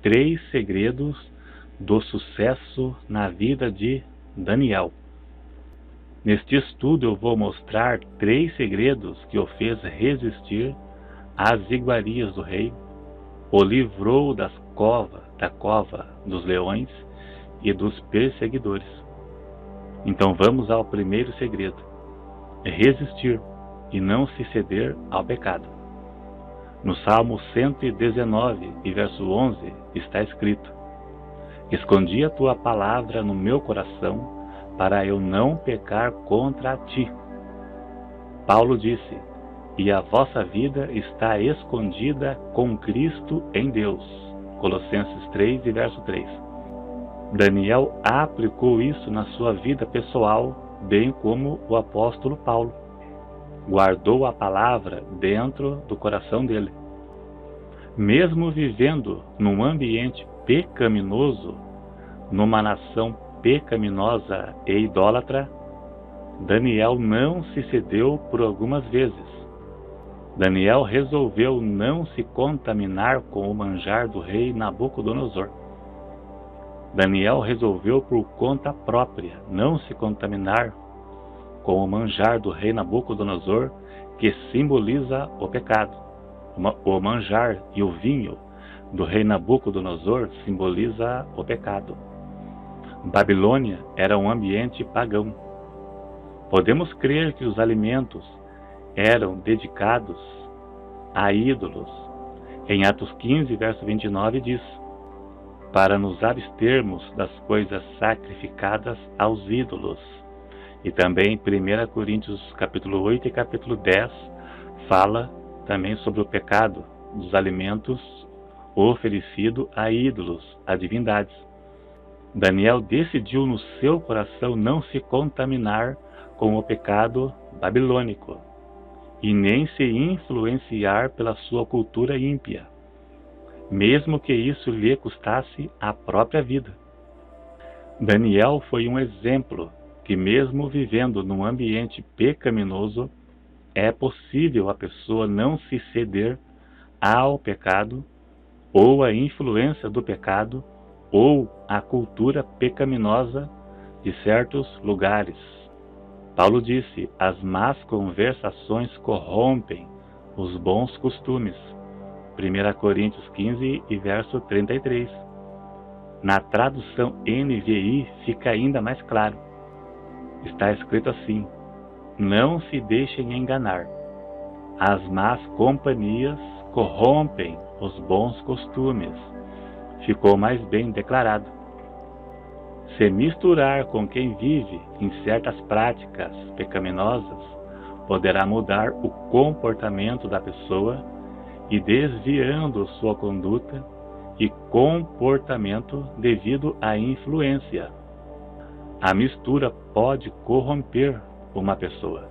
3 segredos do sucesso na vida de Daniel. Neste estudo eu vou mostrar 3 segredos que o fez resistir às iguarias do rei, o livrou da cova dos leões e dos perseguidores. Então vamos ao primeiro segredo: resistir e não se ceder ao pecado. No Salmo 119 e verso 11 está escrito: escondi a tua palavra no meu coração, para eu não pecar contra ti. Paulo disse: e a vossa vida está escondida com Cristo em Deus. Colossenses 3 e verso 3. Daniel aplicou isso na sua vida pessoal, bem como o apóstolo Paulo. Guardou a palavra dentro do coração dele. Mesmo vivendo num ambiente pecaminoso, numa nação pecaminosa e idólatra, Daniel não se cedeu por algumas vezes. Daniel resolveu não se contaminar com o manjar do rei Nabucodonosor. Daniel resolveu por conta própria não se contaminar com o manjar do rei Nabucodonosor, que simboliza o pecado. O manjar e o vinho do rei Nabucodonosor simboliza o pecado. Babilônia era um ambiente pagão. Podemos crer que os alimentos eram dedicados a ídolos. Em Atos 15, verso 29 diz: para nos abstermos das coisas sacrificadas aos ídolos. E também 1 Coríntios capítulo 8 e capítulo 10 fala também sobre o pecado dos alimentos oferecido a ídolos, a divindades. Daniel decidiu no seu coração não se contaminar com o pecado babilônico e nem se influenciar pela sua cultura ímpia, mesmo que isso lhe custasse a própria vida. Daniel foi um exemplo que, mesmo vivendo num ambiente pecaminoso, é possível a pessoa não se ceder ao pecado, ou à influência do pecado, ou à cultura pecaminosa de certos lugares. Paulo disse: as más conversações corrompem os bons costumes. 1 Coríntios 15 e verso 33. Na tradução NVI fica ainda mais claro. Está escrito assim: não se deixem enganar. As más companhias corrompem os bons costumes. Ficou mais bem declarado. Se misturar com quem vive em certas práticas pecaminosas, poderá mudar o comportamento da pessoa e desviando sua conduta e comportamento devido à influência. A mistura pode corromper uma pessoa.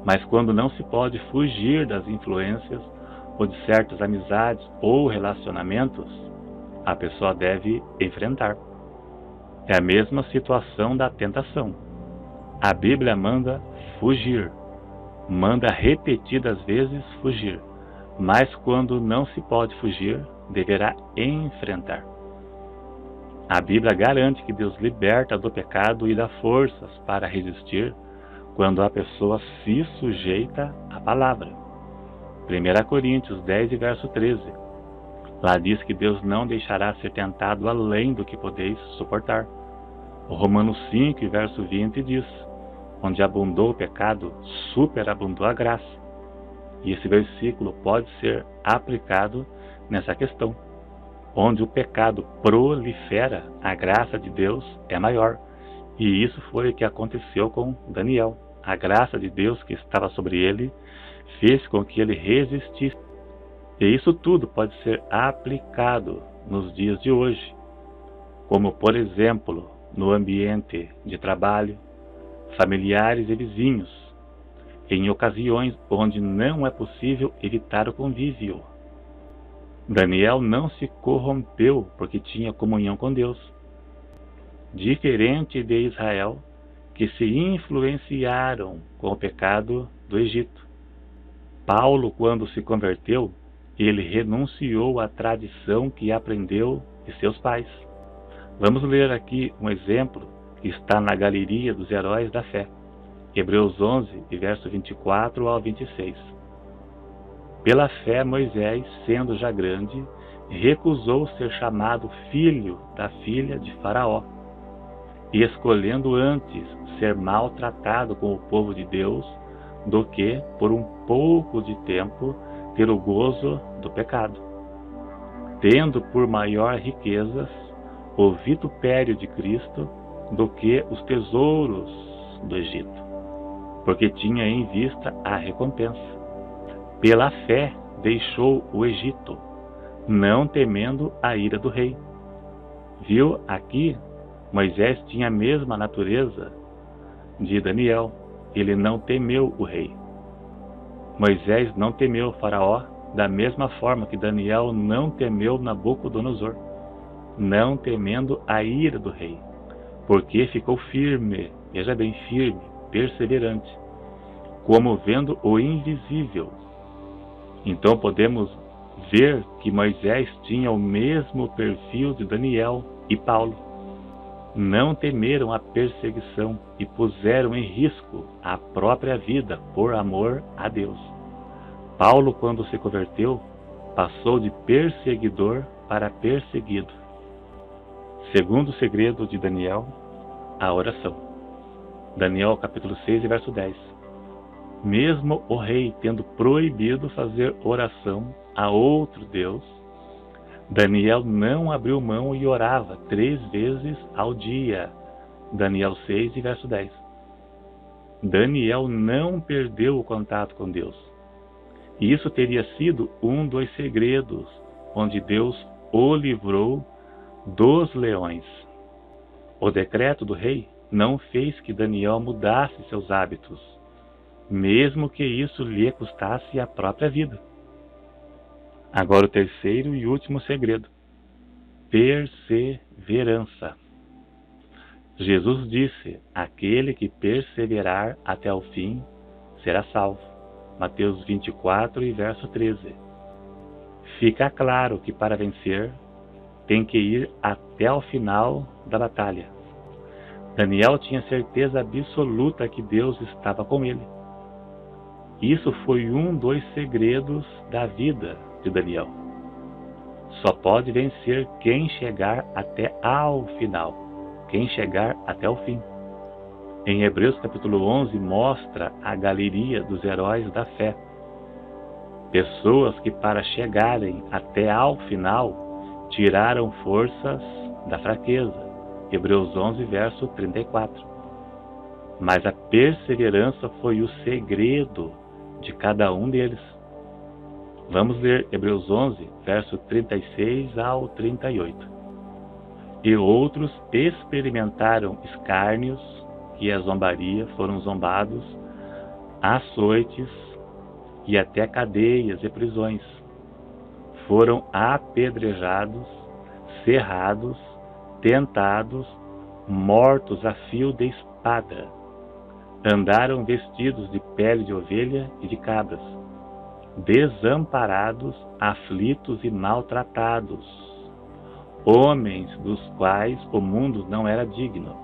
Mas quando não se pode fugir das influências ou de certas amizades ou relacionamentos, a pessoa deve enfrentar. É a mesma situação da tentação. A Bíblia manda fugir, manda repetidas vezes fugir, mas quando não se pode fugir, deverá enfrentar. A Bíblia garante que Deus liberta do pecado e dá forças para resistir quando a pessoa se sujeita à palavra. 1 Coríntios 10 e verso 13. Lá diz que Deus não deixará ser tentado além do que podeis suportar. O Romanos 5 e verso 20 diz: onde abundou o pecado, superabundou a graça. E esse versículo pode ser aplicado nessa questão. Onde o pecado prolifera, a graça de Deus é maior. E isso foi o que aconteceu com Daniel. A graça de Deus que estava sobre ele fez com que ele resistisse. E isso tudo pode ser aplicado nos dias de hoje, como por exemplo no ambiente de trabalho, familiares e vizinhos, em ocasiões onde não é possível evitar o convívio. Daniel não se corrompeu porque tinha comunhão com Deus. Diferente de Israel, que se influenciaram com o pecado do Egito. Paulo, quando se converteu, Ele renunciou à tradição que aprendeu de seus pais. Vamos ler aqui um exemplo que está na galeria dos heróis da fé. Hebreus 11, verso 24 ao 26. Pela fé, Moisés, sendo já grande, recusou ser chamado filho da filha de Faraó, e escolhendo antes ser maltratado com o povo de Deus, do que, por um pouco de tempo, ter o gozo do pecado, tendo por maior riquezas o vitupério de Cristo do que os tesouros do Egito, porque tinha em vista a recompensa. Pela fé deixou o Egito, não temendo a ira do rei. Viu aqui, Moisés tinha a mesma natureza de Daniel. Ele não temeu o rei. Moisés não temeu Faraó, da mesma forma que Daniel não temeu Nabucodonosor, não temendo a ira do rei, porque ficou firme, veja bem, firme, perseverante, como vendo o invisível. Então podemos ver que Moisés tinha o mesmo perfil de Daniel e Paulo. Não temeram a perseguição e puseram em risco a própria vida por amor a Deus. Paulo, quando se converteu, passou de perseguidor para perseguido. Segundo segredo de Daniel, a oração. Daniel capítulo 6, verso 10. Mesmo o rei tendo proibido fazer oração a outro Deus, Daniel não abriu mão e orava 3 vezes ao dia. Daniel 6, verso 10. Daniel não perdeu o contato com Deus. E isso teria sido um dos segredos onde Deus o livrou dos leões. O decreto do rei não fez que Daniel mudasse seus hábitos, mesmo que isso lhe custasse a própria vida. Agora o terceiro e último segredo: perseverança. Jesus disse: aquele que perseverar até o fim será salvo. Mateus 24, verso 13. Fica claro que para vencer tem que ir até o final da batalha. Daniel tinha certeza absoluta que Deus estava com ele. Isso foi um dos segredos da vida de Daniel. Só pode vencer quem chegar até ao final, quem chegar até o fim. Em Hebreus capítulo 11 mostra a galeria dos heróis da fé. Pessoas que para chegarem até ao final tiraram forças da fraqueza. Hebreus 11, verso 34. Mas a perseverança foi o segredo de cada um deles. Vamos ler Hebreus 11, verso 36 ao 38. E outros experimentaram escárnios e a zombaria, foram zombados, açoites e até cadeias e prisões. Foram apedrejados, cerrados, tentados, mortos a fio de espada. Andaram vestidos de pele de ovelha e de cabras, desamparados, aflitos e maltratados, homens dos quais o mundo não era digno,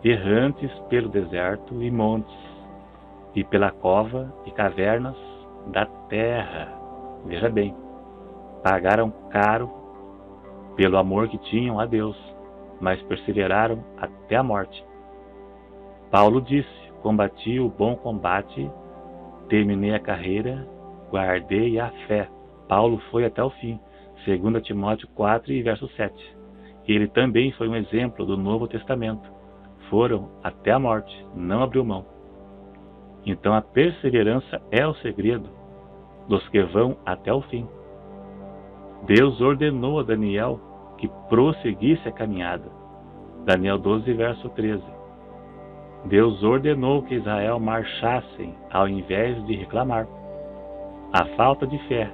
errantes pelo deserto e montes, e pela cova e cavernas da terra. Veja bem, pagaram caro pelo amor que tinham a Deus, mas perseveraram até a morte. Paulo disse: combati o bom combate, terminei a carreira, guardei a fé. Paulo foi até o fim, 2 Timóteo 4, verso 7. Ele também foi um exemplo do Novo Testamento. Foram até a morte, não abriu mão. Então a perseverança é o segredo dos que vão até o fim. Deus ordenou a Daniel que prosseguisse a caminhada. Daniel 12, verso 13. Deus ordenou que Israel marchassem ao invés de reclamar. A falta de fé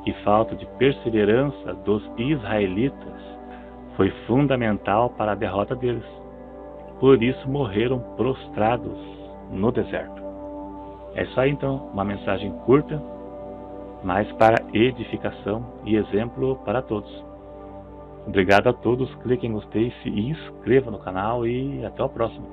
e falta de perseverança dos israelitas foi fundamental para a derrota deles. Por isso morreram prostrados no deserto. É isso aí então, uma mensagem curta, mas para edificação e exemplo para todos. Obrigado a todos, clique em gostei, se inscreva no canal e até o próximo.